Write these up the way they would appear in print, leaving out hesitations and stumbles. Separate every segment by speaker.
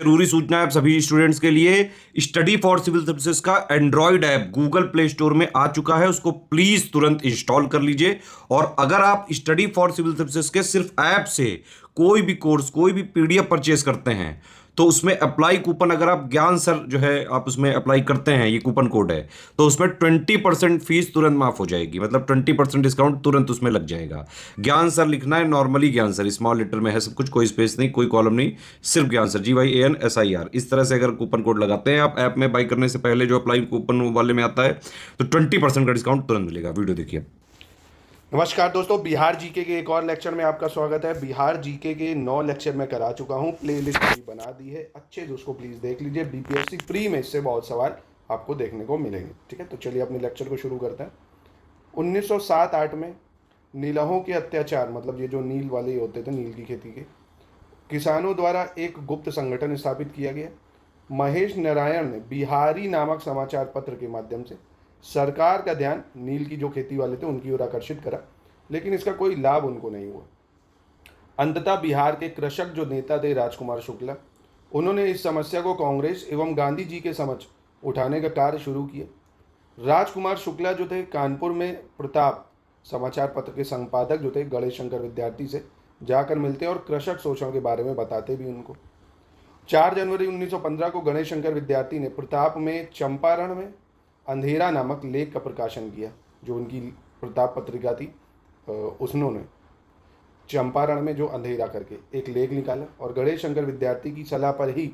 Speaker 1: जरूरी सूचना है आप सभी स्टूडेंट्स के लिए। स्टडी फॉर सिविल सर्विसेज का Android app Google play store में आ चुका है, उसको प्लीज तुरंत इंस्टॉल कर लीजिए। और अगर आप स्टडी फॉर सिविल सर्विसेज के सिर्फ ऐप से कोई भी कोर्स, कोई भी पीडीएफ परचेज करते हैं तो उसमें अप्लाई कूपन, अगर आप ज्ञान सर जो है आप उसमें अप्लाई करते हैं, ये कूपन कोड है, तो उसमें 20% फीस तुरंत माफ हो जाएगी। मतलब 20% डिस्काउंट तुरंत उसमें लग जाएगा। ज्ञान सर लिखना है, नॉर्मली ज्ञान सर स्मॉल लेटर में है सब कुछ, कोई स्पेस नहीं, कोई कॉलम नहीं, सिर्फ ज्ञान सर GYANSIR। इस तरह से अगर कूपन कोड लगाते हैं आप ऐप में बाई करने से पहले, जो अप्लाई कूपन वाले में आता है, तो 20% का डिस्काउंट तुरंत मिलेगा। वीडियो देखिए।
Speaker 2: नमस्कार दोस्तों, बिहार जीके के एक और लेक्चर में आपका स्वागत है। बिहार जीके के 9 लेक्चर मैं करा चुका हूं, प्लेलिस्ट भी बना दी है, अच्छे से उसको प्लीज़ देख लीजिए। बीपीएससी प्री में इससे बहुत सवाल आपको देखने को मिलेंगे। ठीक है, तो चलिए अपने लेक्चर को शुरू करते हैं। 1907-8 में नीलहों के अत्याचार, मतलब ये जो नील वाले होते थे, नील की खेती के किसानों द्वारा एक गुप्त संगठन स्थापित किया गया। महेश नारायण ने बिहारी नामक समाचार पत्र के माध्यम से सरकार का ध्यान नील की जो खेती वाले थे उनकी ओर आकर्षित करा, लेकिन इसका कोई लाभ उनको नहीं हुआ। अंततः बिहार के कृषक जो नेता थे राजकुमार शुक्ला, उन्होंने इस समस्या को कांग्रेस एवं गांधी जी के समक्ष उठाने का कार्य शुरू किया। राजकुमार शुक्ला जो थे कानपुर में प्रताप समाचार पत्र के संपादक जो थे गणेश शंकर विद्यार्थी से जाकर मिलते और कृषक शोषण के बारे में बताते भी उनको। 4 जनवरी 1915 को गणेश शंकर विद्यार्थी ने प्रताप में चंपारण में अंधेरा नामक लेख का प्रकाशन किया। जो उनकी प्रताप पत्रिका थी, उसने चंपारण में जो अंधेरा करके एक लेख निकाला। और गणेश शंकर विद्यार्थी की सलाह पर ही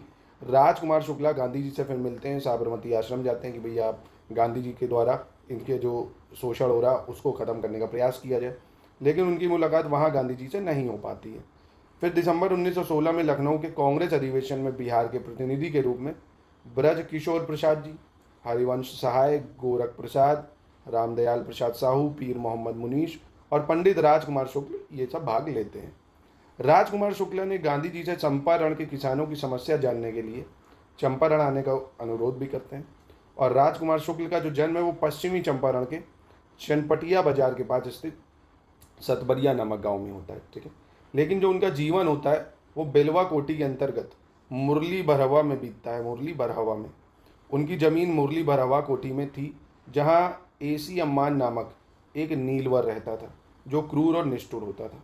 Speaker 2: राजकुमार शुक्ला गांधी जी से फिर मिलते हैं, साबरमती आश्रम जाते हैं कि भैया आप गांधी जी के द्वारा इनके जो शोषण हो रहा उसको ख़त्म करने का प्रयास किया जाए। लेकिन उनकी मुलाकात वहाँ गांधी जी से नहीं हो पाती है। फिर दिसंबर 1916 में लखनऊ के कांग्रेस अधिवेशन में बिहार के प्रतिनिधि के रूप में ब्रज किशोर प्रसाद जी, हरिवंश सहाय, गोरख प्रसाद, रामदयाल प्रसाद साहू, पीर मोहम्मद मुनीश और पंडित राजकुमार शुक्ल ये सब भाग लेते हैं। राजकुमार शुक्ल ने गांधी जी से चंपारण के किसानों की समस्या जानने के लिए चंपारण आने का अनुरोध भी करते हैं। और राजकुमार शुक्ल का जो जन्म है वो पश्चिमी चंपारण के चनपटिया बाजार के पास स्थित सतबरिया नामक गांव में होता है। ठीक है, लेकिन जो उनका जीवन होता है वो बेलवा कोटी के अंतर्गत मुरली भरहवा में बीतता है। मुरली भरहवा में उनकी ज़मीन मुरली भरहवा कोठी में थी, जहां एसी अम्मान नामक एक नीलवर रहता था जो क्रूर और निष्ठुर होता था।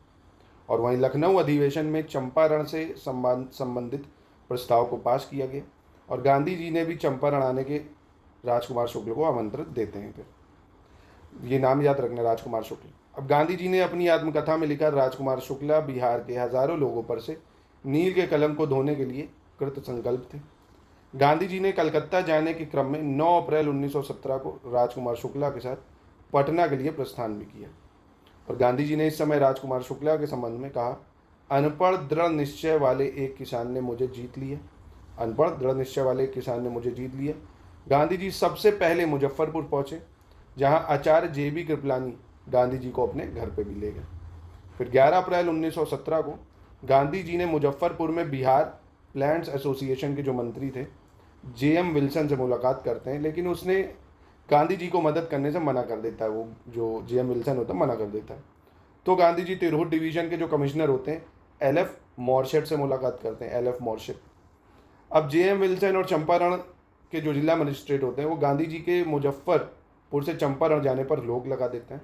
Speaker 2: और वहीं लखनऊ अधिवेशन में चंपारण से संबंधित प्रस्ताव को पास किया गया और गांधी जी ने भी चंपारण आने के राजकुमार शुक्ल को आमंत्रित देते हैं। फिर ये नाम याद रखना, राजकुमार शुक्ल। अब गांधी जी ने अपनी आत्मकथा में लिखा, राजकुमार शुक्ला बिहार के हजारों लोगों पर से नील के कलंक को धोने के लिए कृत संकल्प थे। गांधी जी ने कलकत्ता जाने के क्रम में 9 अप्रैल 1917 को राजकुमार शुक्ला के साथ पटना के लिए प्रस्थान भी किया। और गांधी जी ने इस समय राजकुमार शुक्ला के संबंध में कहा, अनपढ़ दृढ़ निश्चय वाले एक किसान ने मुझे जीत लिया। अनपढ़ दृढ़ निश्चय वाले एक किसान ने मुझे जीत लिया। गांधी जी सबसे पहले मुजफ्फरपुर पहुंचे, जहां आचार्य JB कृपलानी गांधी जी को अपने घर पर भी ले गए। फिर 11 अप्रैल 1917 को गांधी जी ने मुजफ्फरपुर में बिहार प्लांट्स एसोसिएशन के जो मंत्री थे JM विल्सन से मुलाकात करते हैं, लेकिन उसने गांधी जी को मदद करने से मना कर देता है। वो जो JM विल्सन होता है मना कर देता है। तो गांधी जी तिरहुत डिवीज़न के जो कमिश्नर होते हैं LF मॉर्शेट से मुलाकात करते हैं, LF मॉर्शेट। अब JM विल्सन और चंपारण के जो जिला मजिस्ट्रेट होते हैं वो गांधी जी के मुजफ्फरपुर से चंपारण जाने पर रोक लगा देते हैं।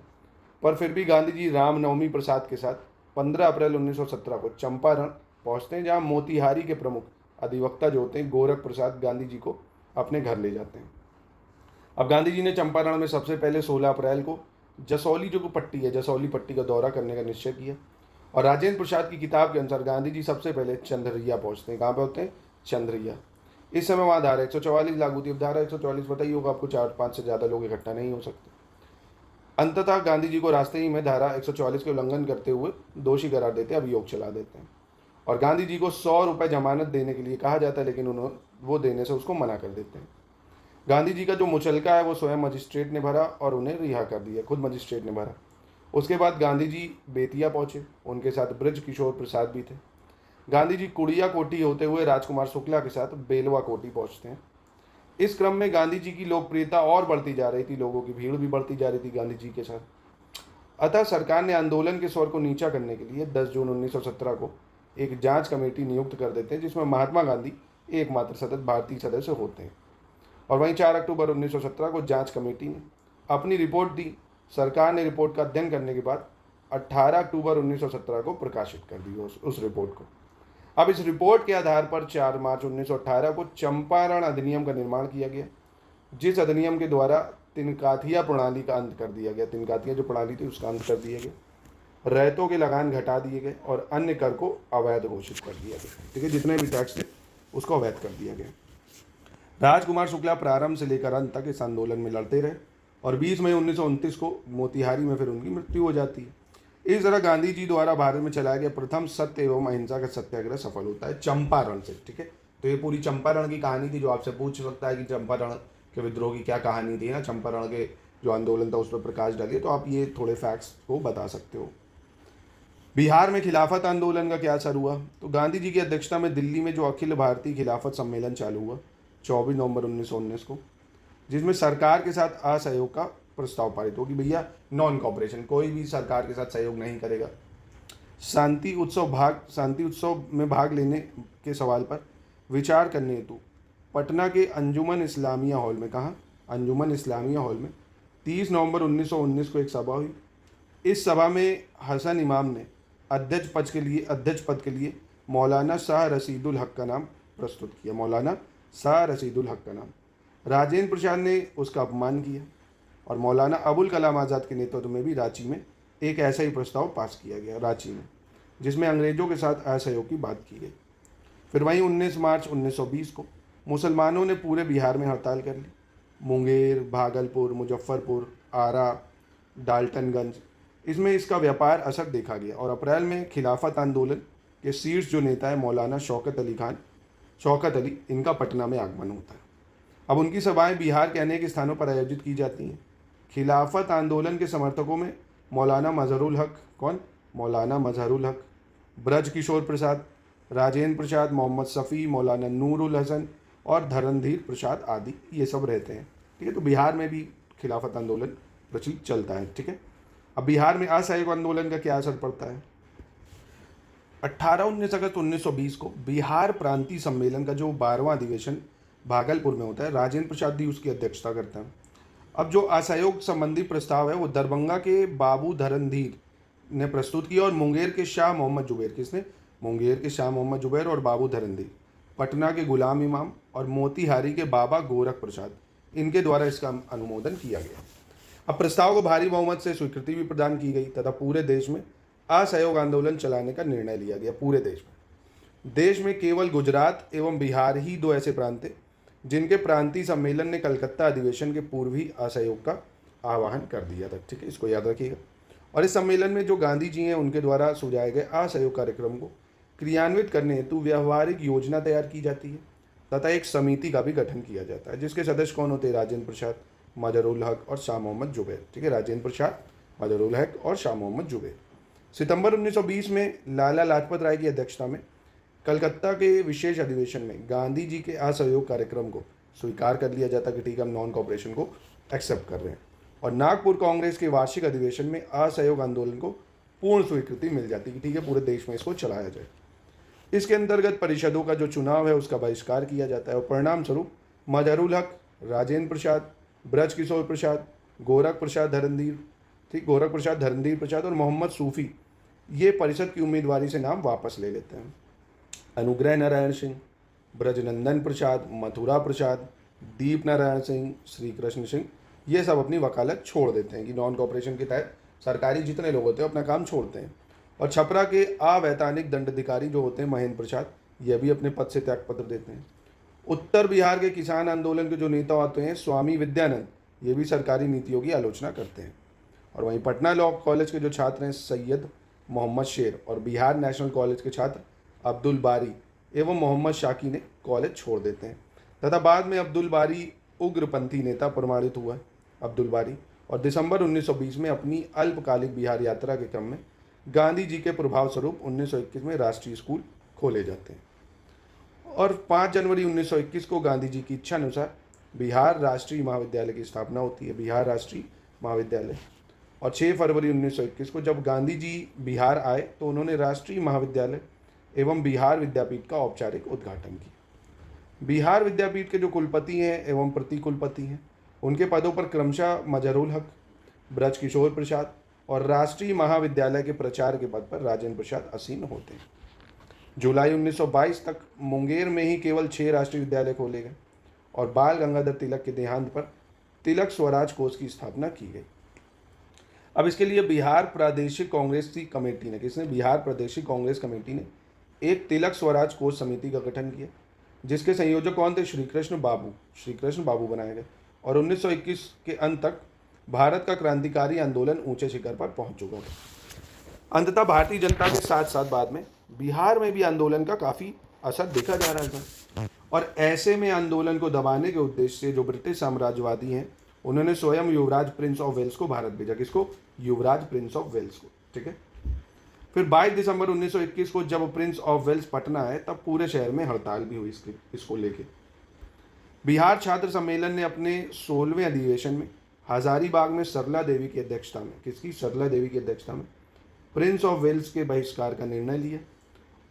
Speaker 2: पर फिर भी गांधी जी रामनवमी प्रसाद के साथ 15 अप्रैल 1917 को चंपारण पहुँचते हैं, जहाँ मोतिहारी के प्रमुख अधिवक्ता जो होते हैं गोरख प्रसाद गांधी जी को अपने घर ले जाते हैं। अब गांधी जी ने चंपारण में सबसे पहले 16 अप्रैल को जसौली जो पट्टी है, जसौली पट्टी का दौरा करने का निश्चय किया। और राजेंद्र प्रसाद की किताब के अनुसार गांधी जी सबसे पहले चंद्रिया पहुंचते हैं। कहाँ पे होते हैं? चंद्रिया। इस समय वहाँ धारा 144 लागू थी। अब धारा 144 बताइए होगा आपको, 4-5 से ज़्यादा लोग इकट्ठा नहीं हो सकते। अंततः गांधी जी को रास्ते ही में धारा 144 के उल्लंघन करते हुए दोषी करार देते, अभियोग चला देते हैं। और गांधी जी को 100 रुपये जमानत देने के लिए कहा जाता है, लेकिन उन्होंने वो देने से उसको मना कर देते हैं। गांधी जी का जो मुचलका है वो स्वयं मजिस्ट्रेट ने भरा और उन्हें रिहा कर दिया, खुद मजिस्ट्रेट ने भरा। उसके बाद गांधी जी बेतिया पहुंचे, उनके साथ ब्रज किशोर प्रसाद भी थे। गांधी जी कुड़िया कोठी होते हुए राजकुमार शुक्ला के साथ बेलवा कोठी पहुंचते हैं। इस क्रम में गांधी जी की लोकप्रियता और बढ़ती जा रही थी, लोगों की भीड़ भी बढ़ती जा रही थी गांधी जी के साथ। अतः सरकार ने आंदोलन के स्वर को नीचा करने के लिए 10 जून 1917 को एक जांच कमेटी नियुक्त कर देते हैं, जिसमें महात्मा गांधी एकमात्र सदस्य भारतीय सदस्य होते हैं। और वहीं 4 अक्टूबर 1917 को जांच कमेटी ने अपनी रिपोर्ट दी। सरकार ने रिपोर्ट का अध्ययन करने के बाद 18 अक्टूबर 1917 को प्रकाशित कर दी उस रिपोर्ट को। अब इस रिपोर्ट के आधार पर 4 मार्च 1918 को चंपारण अधिनियम का निर्माण किया गया, जिस अधिनियम के द्वारा तिनकाथिया प्रणाली का अंत कर दिया गया। तिनकाथिया जो प्रणाली थी उसका अंत कर दिया गया, रैयतों के लगान घटा दिए गए और अन्य कर को अवैध घोषित कर दिया गया। ठीक है, जितने भी टैक्स थे उसको अवैध कर दिया गया। राजकुमार शुक्ला प्रारंभ से लेकर अंत तक इस आंदोलन में लड़ते रहे और 20 मई 1929 को मोतिहारी में फिर उनकी मृत्यु हो जाती है। इस तरह गांधी जी द्वारा भारत में चलाया गया प्रथम सत्य एवं अहिंसा का सत्याग्रह सफल होता है चंपारण से। ठीक है, तो ये पूरी चंपारण की कहानी थी। जो आपसे पूछ सकता है कि चंपारण के विद्रोह की क्या कहानी थी ना, चंपारण के जो आंदोलन था उस पर प्रकाश डालिए, तो आप ये थोड़े फैक्ट्स को बता सकते हो। बिहार में खिलाफत आंदोलन का क्या असर हुआ? तो गांधी जी की अध्यक्षता में दिल्ली में जो अखिल भारतीय खिलाफत सम्मेलन चालू हुआ 24 नवंबर 1919 को, जिसमें सरकार के साथ असहयोग का प्रस्ताव पारित हो कि भैया नॉन कॉपरेशन, कोई भी सरकार के साथ सहयोग नहीं करेगा। शांति उत्सव में भाग लेने के सवाल पर विचार करने हेतु पटना के अंजुमन इस्लामिया हॉल में, कहा अंजुमन इस्लामिया हॉल में 30 नवंबर 1919 को एक सभा हुई। इस सभा में हसन इमाम ने अध्यक्ष पद के लिए मौलाना शाह रशीदुल हक का नाम प्रस्तुत किया। मौलाना शाह रशीदुल हक का नाम। राजेंद्र प्रसाद ने उसका अपमान किया और मौलाना अबुल कलाम आज़ाद के नेतृत्व में भी रांची में एक ऐसा ही प्रस्ताव पास किया गया रांची में, जिसमें अंग्रेजों के साथ असहयोग की बात की गई। फिर वहीं 19 मार्च 1920 को मुसलमानों ने पूरे बिहार में हड़ताल कर ली। मुंगेर, भागलपुर, मुजफ्फरपुर, आरा, डाल्टनगंज, इसमें इसका व्यापार असर देखा गया और अप्रैल में खिलाफत आंदोलन के शीर्ष जो नेता है मौलाना शौकत अली, इनका पटना में आगमन होता है। अब उनकी सभाएं बिहार के अनेक स्थानों पर आयोजित की जाती हैं। खिलाफत आंदोलन के समर्थकों में मौलाना मजहरुल हक, कौन? मौलाना मजहरुल हक, ब्रज किशोर प्रसाद, राजेंद्र प्रसाद, मोहम्मद शफी, मौलाना नूरुल हसन और धरणधीर प्रसाद आदि, ये सब रहते हैं। ठीक है, तो बिहार में भी खिलाफत आंदोलन प्रचलित चलता है। ठीक है, अब बिहार में असहयोग आंदोलन का क्या असर पड़ता है? 18-19 अगस्त 1920 को बिहार प्रांतीय सम्मेलन का जो 12वां अधिवेशन भागलपुर में होता है, राजेंद्र प्रसाद जी उसकी अध्यक्षता करते हैं। अब जो असहयोग संबंधी प्रस्ताव है वो दरभंगा के बाबू धरणधीर ने प्रस्तुत किया और मुंगेर के शाह मोहम्मद जुबैर, किसने? मुंगेर के शाह मोहम्मद जुबैर और बाबू धरणधीर, पटना के गुलाम इमाम और मोतिहारी के बाबा गोरख प्रसाद, इनके द्वारा इसका अनुमोदन किया गया। अब प्रस्ताव को भारी बहुमत से स्वीकृति भी प्रदान की गई तथा पूरे देश में असहयोग आंदोलन चलाने का निर्णय लिया गया। पूरे देश में केवल गुजरात एवं बिहार ही दो ऐसे प्रांत थे जिनके प्रांतीय सम्मेलन ने कलकत्ता अधिवेशन के पूर्व ही असहयोग का आह्वान कर दिया था। ठीक है, इसको याद रखिएगा। और इस सम्मेलन में जो गांधी जी हैं उनके द्वारा सुझाए गए असहयोग कार्यक्रम को क्रियान्वित करने हेतु व्यावहारिक योजना तैयार की जाती है तथा एक समिति का भी गठन किया जाता है, जिसके सदस्य कौन होते हैं? राजेंद्र प्रसाद, मजहरुल हक और शाह मोहम्मद जुबैर। ठीक है, राजेंद्र प्रसाद, मजहरुल हक और शाह मोहम्मद जुबैर। सितंबर 1920 में लाला लाजपत राय की अध्यक्षता में कलकत्ता के विशेष अधिवेशन में गांधी जी के असहयोग कार्यक्रम को स्वीकार कर लिया जाता कि ठीक है, हम नॉन कॉपरेशन को एक्सेप्ट कर रहे हैं। और नागपुर कांग्रेस के वार्षिक अधिवेशन में असहयोग आंदोलन को पूर्ण स्वीकृति मिल जाती कि ठीक है, पूरे देश में इसको चलाया जाए। इसके अंतर्गत परिषदों का जो चुनाव है उसका बहिष्कार किया जाता है और परिणाम स्वरूप मजहरुल हक, राजेंद्र प्रसाद, ब्रज किशोर प्रसाद, गोरख प्रसाद धरणधीर प्रसाद और मोहम्मद सूफी ये परिषद की उम्मीदवारी से नाम वापस ले लेते हैं। अनुग्रह नारायण सिंह, ब्रजनंदन प्रसाद, मथुरा प्रसाद, दीप नारायण सिंह, श्री कृष्ण सिंह, ये सब अपनी वकालत छोड़ देते हैं कि नॉन कॉपरेशन के तहत सरकारी जितने लोग होते हैं अपना काम छोड़ते हैं। और छपरा के अवैधानिक दंडाधिकारी जो होते हैं महेंद्र प्रसाद, ये भी अपने पद से त्यागपत्र देते हैं। उत्तर बिहार के किसान आंदोलन के जो नेता होते हैं स्वामी विद्यानंद, ये भी सरकारी नीतियों की आलोचना करते हैं। और वहीं पटना लॉ कॉलेज के जो छात्र हैं सैयद मोहम्मद शेर और बिहार नेशनल कॉलेज के छात्र अब्दुल बारी एवं मोहम्मद शाकी ने कॉलेज छोड़ देते हैं तथा बाद में अब्दुल बारी उग्रपंथी नेता प्रमाणित हुआ है। अब्दुल बारी और दिसंबर 1920 में अपनी अल्पकालिक बिहार यात्रा के क्रम में गांधी जी के प्रभाव स्वरूप 1921 में राष्ट्रीय स्कूल खोले जाते हैं। और 5 जनवरी 1921 को गांधी जी की इच्छा अनुसार बिहार राष्ट्रीय महाविद्यालय की स्थापना होती है, बिहार राष्ट्रीय महाविद्यालय। और 6 फरवरी 1921 को जब गांधी जी बिहार आए तो उन्होंने राष्ट्रीय महाविद्यालय एवं बिहार विद्यापीठ का औपचारिक उद्घाटन किया। बिहार विद्यापीठ के जो कुलपति हैं एवं प्रति कुलपति हैं, उनके पदों पर क्रमशः मजहरुल हक, ब्रजकिशोर प्रसाद और राष्ट्रीय महाविद्यालय के प्राचार्य के पद पर राजेंद्र प्रसाद आसीन होते हैं। जुलाई 1922 तक मुंगेर में ही केवल 6 राष्ट्रीय विद्यालय खोले गए और बाल गंगाधर तिलक के देहांत पर तिलक स्वराज कोष की स्थापना की गई। अब इसके लिए बिहार प्रादेशिक कांग्रेस की कमेटी ने, किसने? बिहार प्रादेशिक कांग्रेस कमेटी ने एक तिलक स्वराज कोष समिति का गठन किया, जिसके संयोजक कौन थे? श्री कृष्ण बाबू बनाए गए और 1921 के अंत तक भारत का क्रांतिकारी आंदोलन ऊंचे शिखर पर पहुंच चुका था। अंततः भारतीय जनता के साथ साथ बाद में बिहार में भी आंदोलन का काफ़ी असर देखा जा रहा था और ऐसे में आंदोलन को दबाने के उद्देश्य से जो ब्रिटिश साम्राज्यवादी हैं, उन्होंने स्वयं युवराज प्रिंस ऑफ वेल्स को भारत भेजा। किसको? युवराज प्रिंस ऑफ वेल्स को। ठीक है। फिर 22 दिसंबर 1921 को जब प्रिंस ऑफ वेल्स पटना आए, तब पूरे शहर में हड़ताल भी हुई इसको लेके। बिहार छात्र सम्मेलन ने अपने 16वें अधिवेशन में हजारीबाग में सरला देवी की अध्यक्षता में, किसकी? सरला देवी की अध्यक्षता में प्रिंस ऑफ वेल्स के बहिष्कार का निर्णय लिया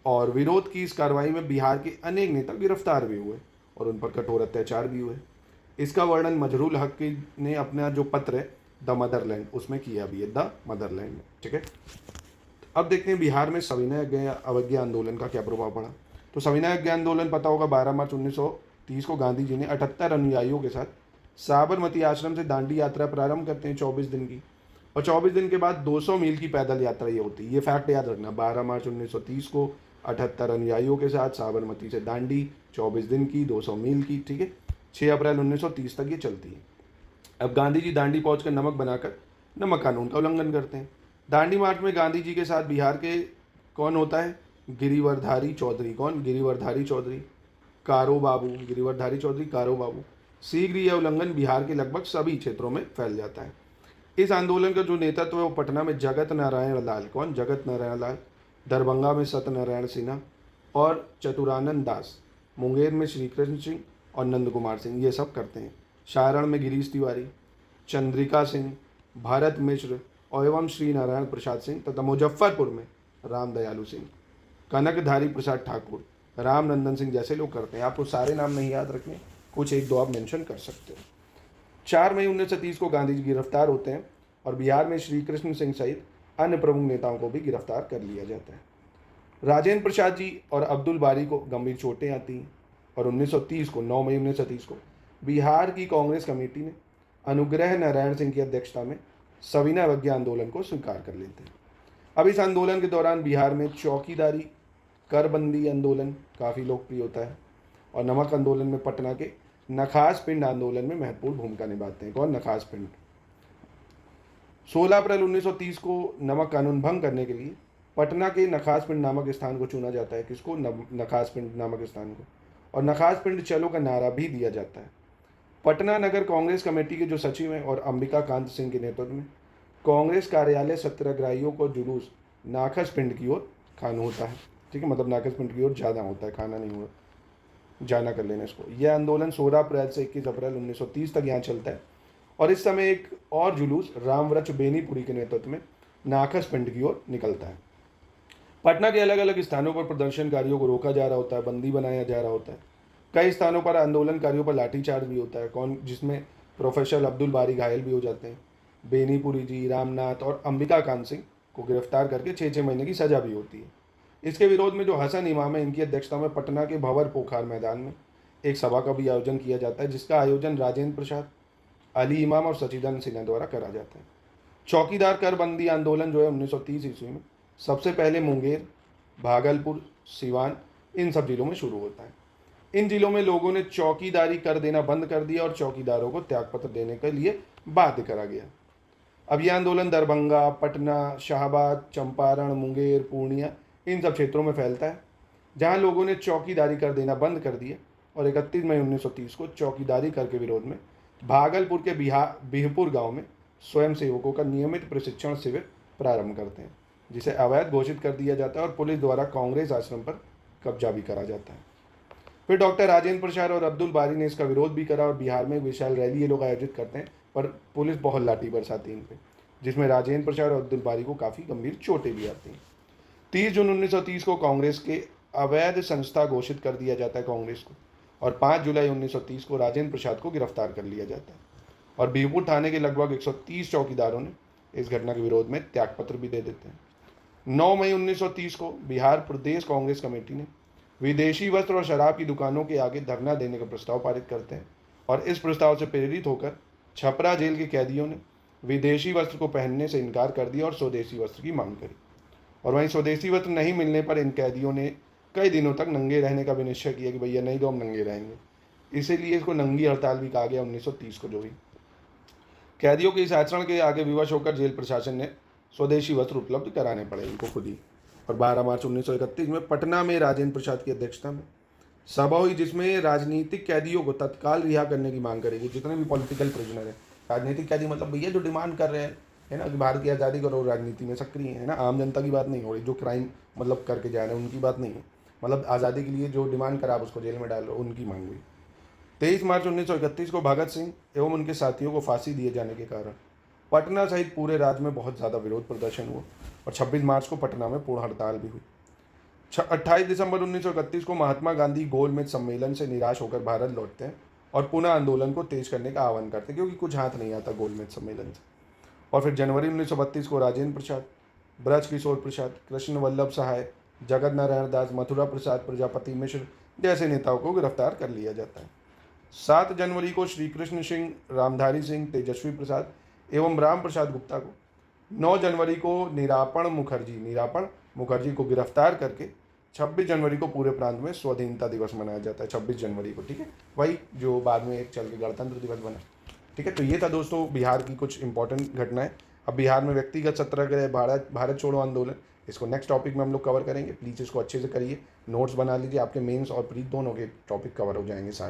Speaker 2: और विरोध की इस कार्रवाई में बिहार के अनेक नेता गिरफ्तार भी हुए और उन पर कठोर अत्याचार भी हुए। इसका वर्णन मजहरुल हक ने अपना जो पत्र है द मदरलैंड, उसमें किया भी है, द मदरलैंड में। ठीक है। अब देखते हैं बिहार में सविनय अवज्ञा आंदोलन का क्या प्रभाव पड़ा। तो सविनय अवज्ञा आंदोलन पता होगा, 12 मार्च 1930 को गांधी जी ने 78 अनुयायियों के साथ साबरमती आश्रम से दांडी यात्रा प्रारंभ करते हैं 24 दिन की, और 24 दिन के बाद 200 मील की पैदल यात्रा ये होती है। ये फैक्ट याद रखना, 12 मार्च 1930 को 78 अनुयायियों के साथ साबरमती से दांडी 24 दिन की, 200 मील की। ठीक है। 6 अप्रैल 1930 तक ये चलती है। अब गांधी जी दांडी पहुंचकर नमक बनाकर नमक कानून का उल्लंघन करते हैं। दांडी मार्च में गांधी जी के साथ बिहार के कौन होता है? गिरिवरधारी चौधरी। कौन? गिरिवरधारी चौधरी, कारो बाबू। शीघ्र यह उल्लंघन बिहार के लगभग सभी क्षेत्रों में फैल जाता है। इस आंदोलन का जो नेतृत्व है वो पटना में जगत नारायण लाल, कौन? जगत नारायण लाल, दरभंगा में सत्यनारायण सिन्हा और चतुरानंद दास, मुंगेर में श्री कृष्ण सिंह और नंद कुमार सिंह, ये सब करते हैं। सारण में गिरीश तिवारी, चंद्रिका सिंह, भरत मिश्र और एवं श्री नारायण प्रसाद सिंह तथा मुजफ्फरपुर में राम दयालु सिंह, कनकधारी प्रसाद ठाकुर, रामनंदन सिंह जैसे लोग करते हैं। आपको सारे नाम नहीं याद रखने, कुछ एक दो आप मेंशन कर सकते हो। 4 मई 1930 को गांधी जी गिरफ्तार होते हैं और बिहार में श्री कृष्ण सिंह सहित अन्य प्रमुख नेताओं को भी गिरफ्तार कर लिया जाता है। राजेंद्र प्रसाद जी और अब्दुल बारी को गंभीर चोटें आती हैं और 1930 को 9 मई 1930 को बिहार की कांग्रेस कमेटी ने अनुग्रह नारायण सिंह की अध्यक्षता में सविनय अवज्ञा आंदोलन को स्वीकार कर लेते हैं। अब इस आंदोलन के दौरान बिहार में चौकीदारी करबंदी आंदोलन काफ़ी लोकप्रिय होता है और नमक आंदोलन में पटना के नखास पिंड आंदोलन में महत्वपूर्ण भूमिका निभाते हैं। कौन? नखास पिंड। 16 अप्रैल 1930 को नमक कानून भंग करने के लिए पटना के नखास पिंड नामक स्थान को चुना जाता है। किसको? नखास पिंड नामक स्थान को। और नखास पिंड चलो का नारा भी दिया जाता है। पटना नगर कांग्रेस कमेटी के जो सचिव हैं और अंबिका कांत सिंह के नेतृत्व में कांग्रेस कार्यालय सत्याग्रहियों को जुलूस नाखस पिंड की ओर खाना होता है। ठीक है, मतलब नाखस पिंड की ओर ज़्यादा होता है, खाना नहीं हुआ, जाना कर लेना इसको। यह आंदोलन 16 अप्रैल से 21 अप्रैल 1930 तक यहाँ चलता है और इस समय एक और जुलूस रामव्रत बेनीपुरी के नेतृत्व में नाखस पिंड की ओर निकलता है। पटना के अलग अलग स्थानों पर प्रदर्शनकारियों को रोका जा रहा होता है, बंदी बनाया जा रहा होता है। कई स्थानों पर आंदोलनकारियों पर लाठीचार्ज भी होता है, कौन? जिसमें प्रोफेसर अब्दुल बारी घायल भी हो जाते हैं। बेनीपुरी जी, रामनाथ और अंबिका कांत सिंह को गिरफ्तार करके 6-6 महीने की सजा भी होती है। इसके विरोध में जो हसन इमाम है, इनकी अध्यक्षता में पटना के भंवर पोखर मैदान में एक सभा का भी आयोजन किया जाता है, जिसका आयोजन राजेंद्र प्रसाद, अली इमाम और सचिदानंद सिन्हा द्वारा करा जाता है। चौकीदार करबंदी आंदोलन जो है 1930 ईस्वी में सबसे पहले मुंगेर, भागलपुर, सिवान, इन सब जिलों में शुरू होता है। इन जिलों में लोगों ने चौकीदारी कर देना बंद कर दिया और चौकीदारों को त्यागपत्र देने के लिए बाध्य करा गया। अब यह आंदोलन दरभंगा, पटना, शाहबाद, चंपारण, मुंगेर, पूर्णिया, इन सब क्षेत्रों में फैलता है, जहां लोगों ने चौकीदारी कर देना बंद कर दिया और 31 मई 1930 को चौकीदारी कर के विरोध में भागलपुर के बिहपुर गांव में स्वयंसेवकों का नियमित प्रशिक्षण शिविर प्रारंभ करते हैं, जिसे अवैध घोषित कर दिया जाता है और पुलिस द्वारा कांग्रेस आश्रम पर कब्जा भी करा जाता है। फिर डॉक्टर राजेंद्र प्रसाद और अब्दुल बारी ने इसका विरोध भी करा और बिहार में विशाल रैली ये लोग आयोजित करते हैं, पर पुलिस बहुत लाठी बरसाती इन पे, जिसमें राजेंद्र प्रसाद और अब्दुल बारी को काफ़ी गंभीर चोटें भी आती हैं। 30 जून 1930 को कांग्रेस के अवैध संस्था घोषित कर दिया जाता है कांग्रेस को, और 5 जुलाई 1930 को राजेंद्र प्रसाद को गिरफ्तार कर लिया जाता है और बीरपुर थाने के लगभग 130 चौकीदारों ने इस घटना के विरोध में त्यागपत्र भी दे देते हैं। 9 मई 1930 को बिहार प्रदेश कांग्रेस कमेटी ने विदेशी वस्त्र और शराब की दुकानों के आगे धरना देने का प्रस्ताव पारित करते हैं और इस प्रस्ताव से प्रेरित होकर छपरा जेल के कैदियों ने विदेशी वस्त्र को पहनने से इनकार कर दिया और स्वदेशी वस्त्र की मांग करी। और वहीं स्वदेशी वस्त्र नहीं मिलने पर इन कैदियों ने कई दिनों तक नंगे रहने का भी निश्चय किया कि भैया नहीं तो हम नंगे रहेंगे, इसीलिए इसको नंगी हड़ताल भी कहा गया 1930 को। जो भी कैदियों के इस आचरण के आगे विवश होकर जेल प्रशासन ने स्वदेशी वस्त्र उपलब्ध कराने पड़े इनको खुद ही। और 12 मार्च 1931 में पटना में राजेंद्र प्रसाद की अध्यक्षता में सभा हुई जिसमें राजनीतिक कैदियों को तत्काल रिहा करने की मांग करेगी। जितने भी पॉलिटिकल प्रिजनर हैं, राजनीतिक कैदी मतलब भैया जो डिमांड कर रहे हैं है ना कि भारत की आज़ादी करो, राजनीति में सक्रिय है ना, आम जनता की बात नहीं हो रही, जो क्राइम मतलब करके जा रहे हैं उनकी बात नहीं है, मतलब आज़ादी के लिए जो डिमांड करा आप उसको जेल में डाल रहे हो, उनकी मांग हुई। 23 मार्च 1931 को भगत सिंह एवं उनके साथियों को फांसी दिए जाने के कारण पटना सहित पूरे राज्य में बहुत ज़्यादा विरोध प्रदर्शन हुआ और 26 मार्च को पटना में पूर्ण हड़ताल भी हुई। 28 दिसंबर 1931 को महात्मा गांधी गोलमेज सम्मेलन से निराश होकर भारत लौटते हैं और पुनः आंदोलन को तेज करने का आह्वान करते हैं क्योंकि कुछ हाथ नहीं आता गोलमेज सम्मेलन से। और फिर जनवरी 1932 को राजेंद्र प्रसाद, ब्रज किशोर प्रसाद, कृष्ण वल्लभ सहाय, जगत नारायण दास, मथुरा प्रसाद प्रजापति मिश्र जैसे नेताओं को गिरफ्तार कर लिया जाता है। 7 जनवरी को श्री कृष्ण सिंह, रामधारी सिंह, तेजस्वी प्रसाद एवं राम प्रसाद गुप्ता को, 9 जनवरी को निरापण मुखर्जी को गिरफ्तार करके 26 जनवरी को पूरे प्रांत में स्वाधीनता दिवस मनाया जाता है। 26 जनवरी को, ठीक है, वही जो बाद में एक चल के गणतंत्र दिवस बना, ठीक है। तो ये था दोस्तों बिहार की कुछ इंपॉर्टेंट घटनाएं। अब बिहार में व्यक्तिगत सत्याग्रह, भारत छोड़ो आंदोलन, इसको नेक्स्ट टॉपिक में हम लोग कवर करेंगे। प्लीज़ इसको अच्छे से करिए, नोट्स बना लीजिए, आपके मेंस और प्री दोनों के टॉपिक कवर हो जाएंगे सारे।